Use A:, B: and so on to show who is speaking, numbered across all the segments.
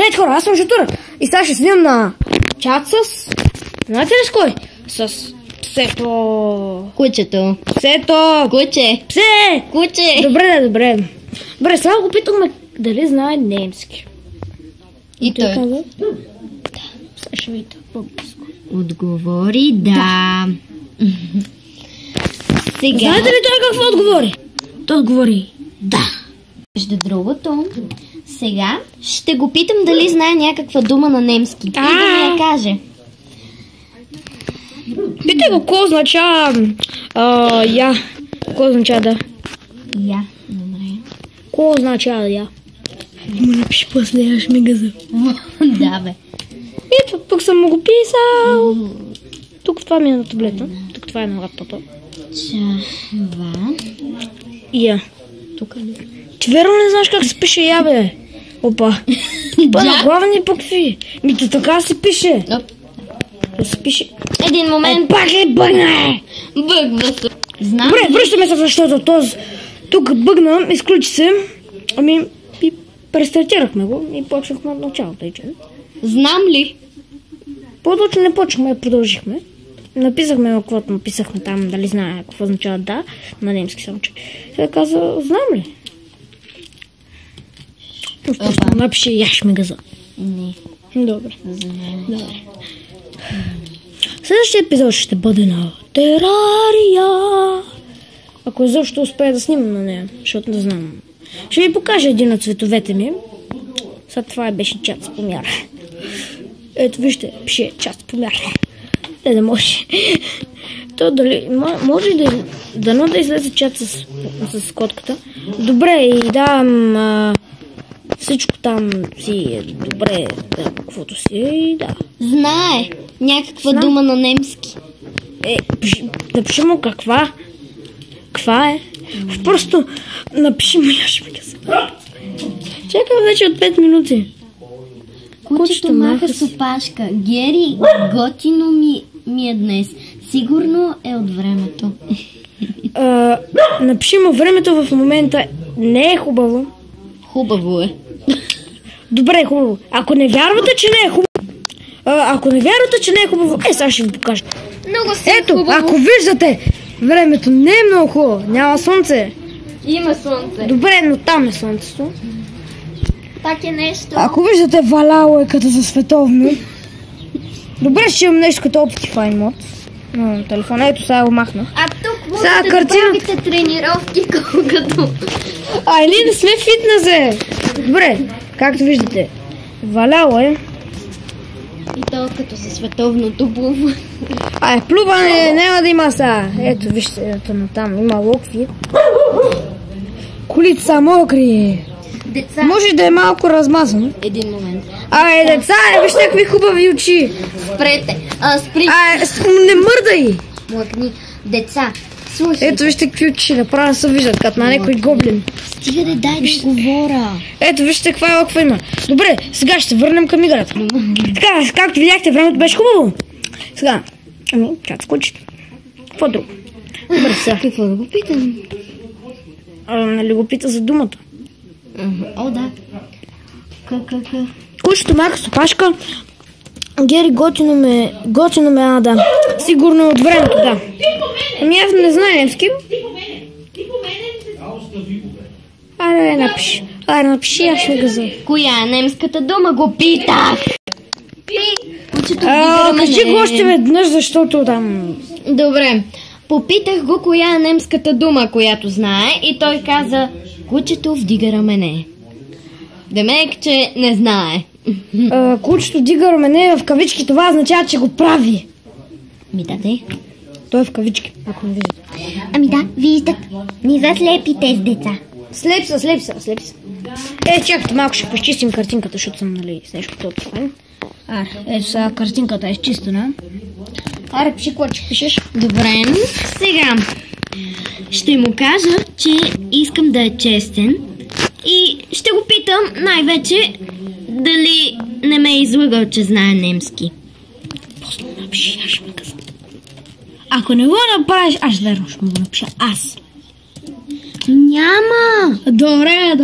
A: Здравейте хора, аз съм Жутура и сега ще снимам на чат с... Знаете ли с кой? С псето...
B: Кучето.
A: Псето...
B: Куче.
A: Псе!
B: Куче.
A: Добре. Добре, сега го питахме дали знае немски.
B: И той
A: каза... Да. Сега ще видите по-близко.
B: отговори да. Сега...
A: Знаете ли той какво отговори? Той отговори да.
B: Между другото, сега ще го питам дали знае някаква дума на немски. И да ми я каже.
A: Питай го, какво означава я? Какво означава да?
B: Я. Добре.
A: Какво означава я? Му напиши после, я ще ми газа.
B: Да, бе.
A: Ето, тук съм му го писал. Тук това ми е на таблета. Тук това е на лаптопа.
B: Чава.
A: Я. Тук ли? Ти верно не знаеш как се пише я, бе? Опа. Па на главни букви. Мито така се пише. Да се пише.
B: Един момент.
A: Пак е бъгна!
B: Бъгва се. Знам.
A: Добре, връщаме се, защото този... Тук бъгна, изключи се. Ами, и престартирахме го и почнахме от началото.
B: Знам ли?
A: По-точно не почнахме, продължихме. Написахме каквото написахме там, дали знае какво означава да, на немски само, че. Той каза, знам ли? Просто напише яш ми газа.
B: Не.
A: Добре.
B: Знам.
A: Добре. Следващия епизод ще бъде на Терария. Ако изобщо успея да снимам на нея, защото не знам. Ще ви покажа един от цветовете ми. Сега това беше чат с помяра. Ето вижте, пише чат с помяра. Не да може. То дали може и дано да излезе чат с котката. Добре, и давам всичко там си е добре, да, каквото си е и да.
B: Знае някаква дума на немски.
A: Напиши му каква. Каква е? Просто напиши му яш ми каза. Чакам вече от 5 минути.
B: Кучето маха с опашка. Гери, готино ми е днес. Сигурно е от времето.
A: Напиши му времето в момента не е хубаво.
B: Хубаво е.
A: Добре, хубаво. Ако не вярвате, че не е хубаво, сега ще ви покажа.
B: Много си
A: Ето,
B: хубаво.
A: ако виждате, времето не е много хубаво. Няма слънце.
B: Има слънце.
A: Добре, но там е слънцето.
B: Так е нещо.
A: Ако виждате, валяло е като за световно. Добре, ще имам нещо като Optifine мод на телефона. Ето, сега го махнах.
B: А тук може
A: сега
B: да
A: картина...
B: правите тренировки колкото.
A: Или не сме фитнесе. Добре, както виждате, валяло е.
B: И то като за световното плуване.
A: Плуване няма да има сега. Ето, вижте, ето там има локви. Колите са мокри.
B: Деца.
A: Може да е малко размазан.
B: Един момент.
A: Деца, вижте какви хубави очи.
B: Спрете. Спри.
A: Не мърдай.
B: Млъкни. Деца. Слушай.
A: Ето вижте какви очи, направо се виждат, като на някой гоблин.
B: Стига да дай да говоря.
A: Ето вижте каква локва има. Добре, сега ще се върнем към играта. Така, както видяхте, времето беше хубаво. Сега, чат с кучето. Какво друго? Добре, сега.
B: Какво да го питам?
A: Нали го пита за думата?
B: О, да.
A: Кучето маха с опашка. Гери, готино ме, да. Сигурно от времето, да. Ами аз не знае немски. Напиши, аз ще газа.
B: Коя е немската дума? Го питах.
A: Кажи го още веднъж, защото там...
B: Добре. Попитах го коя е немската дума, която знае, и той каза: кучето вдига рамене. Демек, че не знае.
A: Кучето вдига рамене в кавички, това означава, че го прави.
B: Ми даде.
A: Той е в кавички, ако не виждате.
B: Ами да, виждат. Не заслепите с деца.
A: Слеп са. Чакайте, малко ще почистим картинката, защото съм, с нещо по-това. Ето сега картинката е изчистена. Пиши, какво ще пишеш?
B: Добре, сега ще му кажа, че искам да е честен и ще го питам най-вече дали не ме е излъгал, че знае немски.
A: После напиши, аз ще ме казвам. Ако не го направиш, аз верно ще му го напиша аз.
B: Няма.
A: Добре.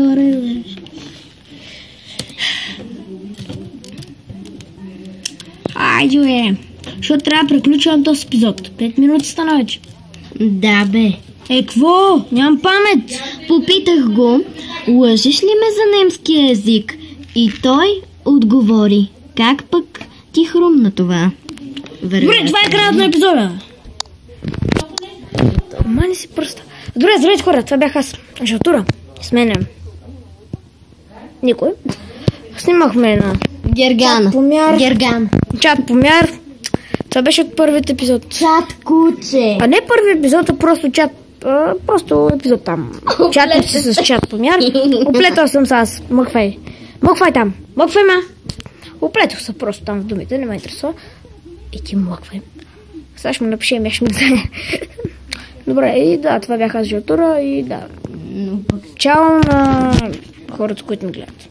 A: Айде, бе. Защото трябва да приключвам този епизод. 5 минути стана вече.
B: Да, бе.
A: Какво? Нямам памет.
B: Попитах го, лъжеш ли ме за немския език? И той отговори. Как пък ти хрумна това?
A: Добре, това е краят на епизода. Мани си пръста. Добре, здравейте хора, това бях аз. Жълтура. С мене. Никой. Снимахме на
B: Гергана. Герган.
A: Чат помяр. Това беше от първият епизод.
B: Чат куче.
A: А не първи епизод, а просто чат. Просто епизод там. Чатах си с чат помяр. Оплетал съм с аз. Мъквай. Мъквай там. Мъквай ме. Оплетох се просто там в думите, не ме интересува. И ти мъквай. Сега ще му напишем, я ще ми знае. Добре, и да, това бях аз Жълтура и да. Чао на хората, които ме гледат.